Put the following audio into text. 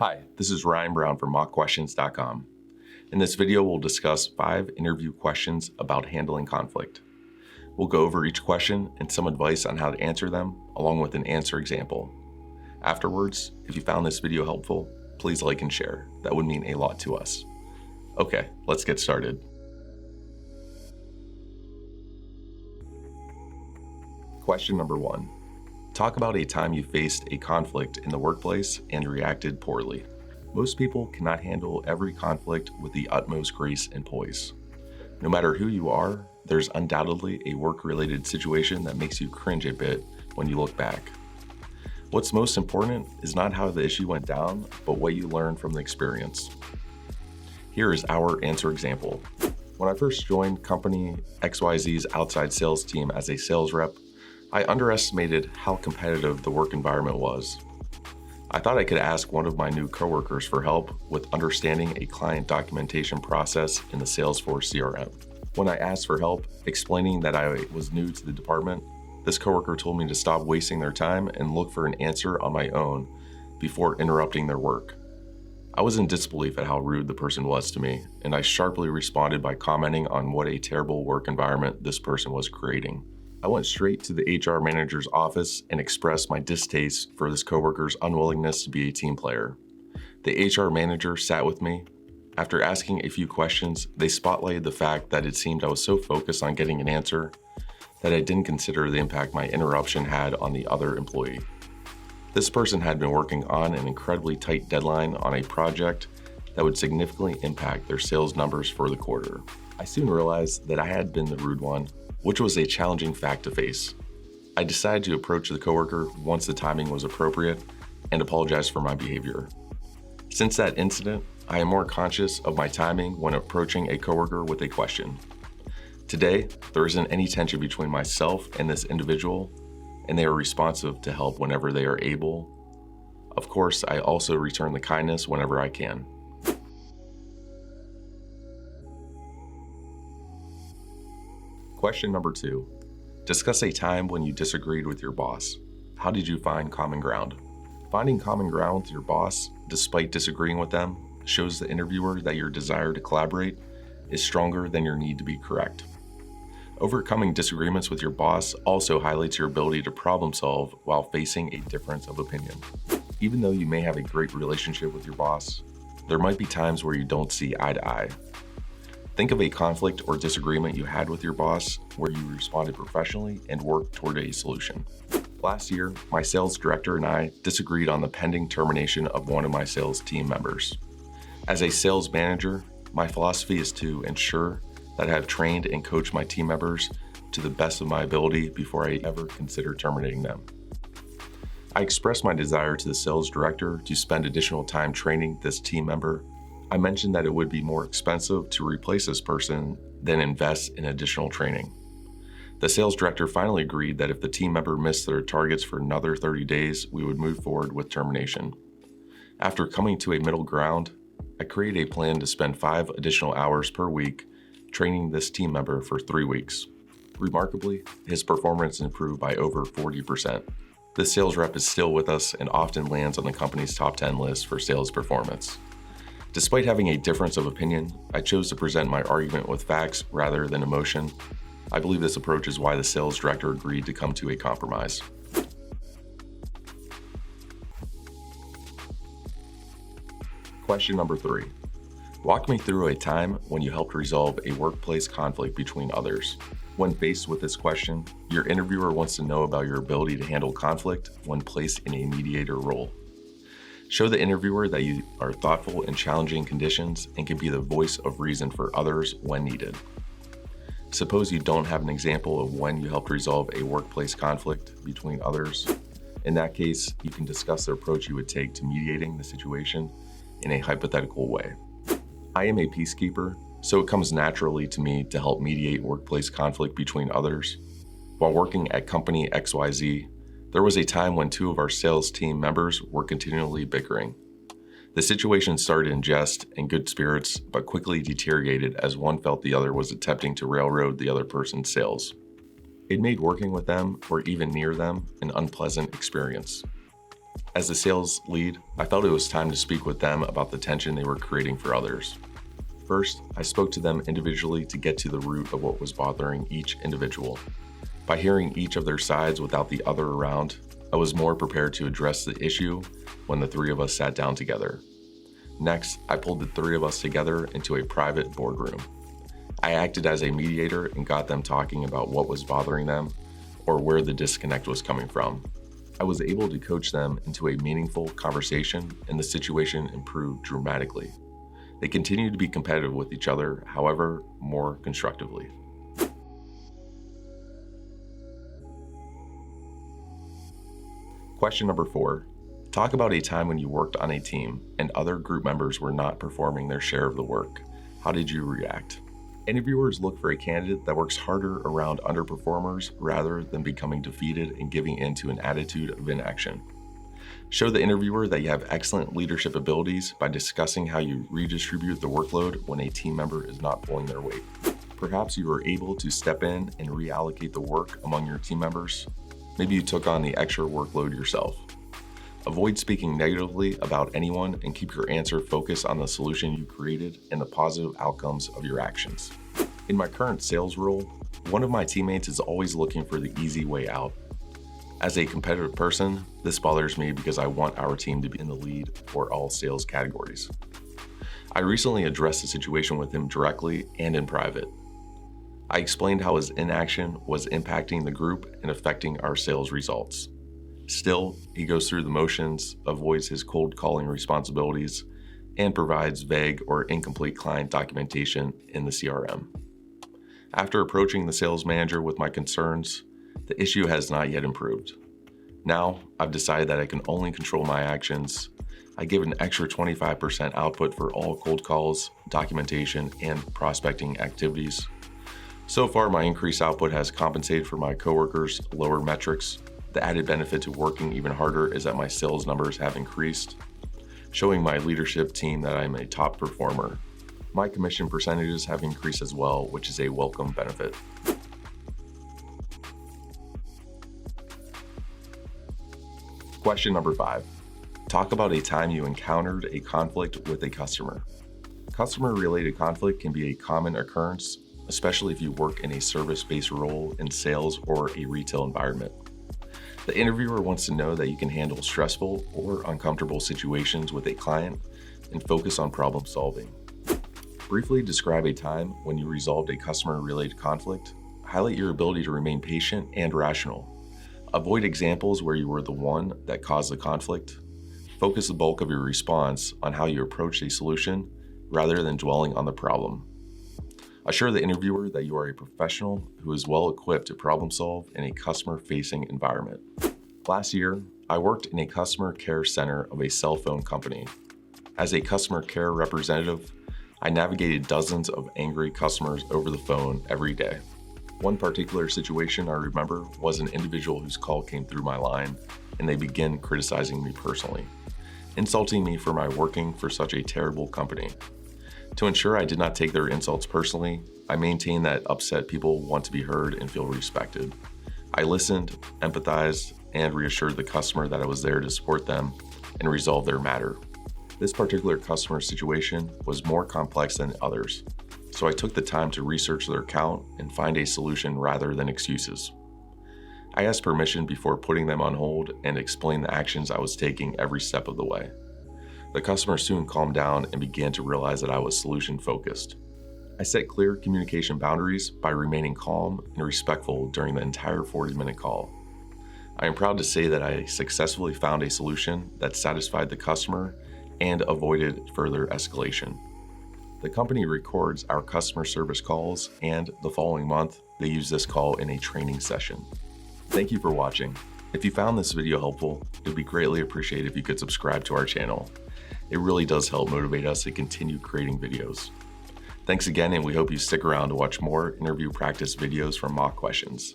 Hi, this is Ryan Brown from mockquestions.com. In this video, we'll discuss 5 interview questions about handling conflict. We'll go over each question and some advice on how to answer them, along with an answer example. Afterwards, if you found this video helpful, please like and share. That would mean a lot to us. Okay, let's get started. Question number 1. Talk about a time you faced a conflict in the workplace and reacted poorly. Most people cannot handle every conflict with the utmost grace and poise. No matter who you are, there's undoubtedly a work-related situation that makes you cringe a bit when you look back. What's most important is not how the issue went down, but what you learned from the experience. Here is our answer example. When I first joined company XYZ's outside sales team as a sales rep, I underestimated how competitive the work environment was. I thought I could ask one of my new coworkers for help with understanding a client documentation process in the Salesforce CRM. When I asked for help explaining that I was new to the department, this coworker told me to stop wasting their time and look for an answer on my own before interrupting their work. I was in disbelief at how rude the person was to me, and I sharply responded by commenting on what a terrible work environment this person was creating. I went straight to the HR manager's office and expressed my distaste for this coworker's unwillingness to be a team player. The HR manager sat with me. After asking a few questions, they spotlighted the fact that it seemed I was so focused on getting an answer that I didn't consider the impact my interruption had on the other employee. This person had been working on an incredibly tight deadline on a project that would significantly impact their sales numbers for the quarter. I soon realized that I had been the rude one, which was a challenging fact to face. I decided to approach the coworker once the timing was appropriate and apologize for my behavior. Since that incident, I am more conscious of my timing when approaching a coworker with a question. Today, there isn't any tension between myself and this individual, and they are responsive to help whenever they are able. Of course, I also return the kindness whenever I can. Question number 2. Discuss a time when you disagreed with your boss. How did you find common ground? Finding common ground with your boss, despite disagreeing with them, shows the interviewer that your desire to collaborate is stronger than your need to be correct. Overcoming disagreements with your boss also highlights your ability to problem solve while facing a difference of opinion. Even though you may have a great relationship with your boss, there might be times where you don't see eye to eye. Think of a conflict or disagreement you had with your boss where you responded professionally and worked toward a solution. Last year, my sales director and I disagreed on the pending termination of one of my sales team members. As a sales manager, my philosophy is to ensure that I have trained and coached my team members to the best of my ability before I ever consider terminating them. I expressed my desire to the sales director to spend additional time training this team member. I mentioned that it would be more expensive to replace this person than invest in additional training. The sales director finally agreed that if the team member missed their targets for another 30 days, we would move forward with termination. After coming to a middle ground, I created a plan to spend 5 additional hours per week training this team member for 3 weeks. Remarkably, his performance improved by over 40%. This sales rep is still with us and often lands on the company's top 10 list for sales performance. Despite having a difference of opinion, I chose to present my argument with facts rather than emotion. I believe this approach is why the sales director agreed to come to a compromise. Question number 3. Walk me through a time when you helped resolve a workplace conflict between others. When faced with this question, your interviewer wants to know about your ability to handle conflict when placed in a mediator role. Show the interviewer that you are thoughtful in challenging conditions and can be the voice of reason for others when needed. Suppose you don't have an example of when you helped resolve a workplace conflict between others. In that case, you can discuss the approach you would take to mediating the situation in a hypothetical way. I am a peacekeeper, so it comes naturally to me to help mediate workplace conflict between others. While working at company XYZ, there was a time when 2 of our sales team members were continually bickering. The situation started in jest and good spirits, but quickly deteriorated as one felt the other was attempting to railroad the other person's sales. It made working with them, or even near them, an unpleasant experience. As the sales lead, I felt it was time to speak with them about the tension they were creating for others. First, I spoke to them individually to get to the root of what was bothering each individual. By hearing each of their sides without the other around, I was more prepared to address the issue when the three of us sat down together. Next, I pulled the three of us together into a private boardroom. I acted as a mediator and got them talking about what was bothering them or where the disconnect was coming from. I was able to coach them into a meaningful conversation, and the situation improved dramatically. They continued to be competitive with each other, however, more constructively. Question number 4. Talk about a time when you worked on a team and other group members were not performing their share of the work. How did you react? Interviewers look for a candidate that works harder around underperformers rather than becoming defeated and giving in to an attitude of inaction. Show the interviewer that you have excellent leadership abilities by discussing how you redistribute the workload when a team member is not pulling their weight. Perhaps you were able to step in and reallocate the work among your team members. Maybe you took on the extra workload yourself. Avoid speaking negatively about anyone and keep your answer focused on the solution you created and the positive outcomes of your actions. In my current sales role, one of my teammates is always looking for the easy way out. As a competitive person, this bothers me because I want our team to be in the lead for all sales categories. I recently addressed the situation with him directly and in private. I explained how his inaction was impacting the group and affecting our sales results. Still, he goes through the motions, avoids his cold calling responsibilities, and provides vague or incomplete client documentation in the CRM. After approaching the sales manager with my concerns, the issue has not yet improved. Now, I've decided that I can only control my actions. I give an extra 25% output for all cold calls, documentation, and prospecting activities. So far, my increased output has compensated for my coworkers' lower metrics. The added benefit to working even harder is that my sales numbers have increased, showing my leadership team that I'm a top performer. My commission percentages have increased as well, which is a welcome benefit. Question number 5. Talk about a time you encountered a conflict with a customer. Customer-related conflict can be a common occurrence, especially if you work in a service-based role in sales or a retail environment. The interviewer wants to know that you can handle stressful or uncomfortable situations with a client and focus on problem solving. Briefly describe a time when you resolved a customer-related conflict. Highlight your ability to remain patient and rational. Avoid examples where you were the one that caused the conflict. Focus the bulk of your response on how you approached a solution rather than dwelling on the problem. Assure the interviewer that you are a professional who is well equipped to problem solve in a customer-facing environment. Last year, I worked in a customer care center of a cell phone company. As a customer care representative, I navigated dozens of angry customers over the phone every day. One particular situation I remember was an individual whose call came through my line and they began criticizing me personally, insulting me for my working for such a terrible company. To ensure I did not take their insults personally, I maintained that upset people want to be heard and feel respected. I listened, empathized, and reassured the customer that I was there to support them and resolve their matter. This particular customer situation was more complex than others, so I took the time to research their account and find a solution rather than excuses. I asked permission before putting them on hold and explained the actions I was taking every step of the way. The customer soon calmed down and began to realize that I was solution-focused. I set clear communication boundaries by remaining calm and respectful during the entire 40-minute call. I am proud to say that I successfully found a solution that satisfied the customer and avoided further escalation. The company records our customer service calls, and the following month, they use this call in a training session. Thank you for watching. If you found this video helpful, it would be greatly appreciated if you could subscribe to our channel. It really does help motivate us to continue creating videos. Thanks again, and we hope you stick around to watch more interview practice videos from Mock Questions.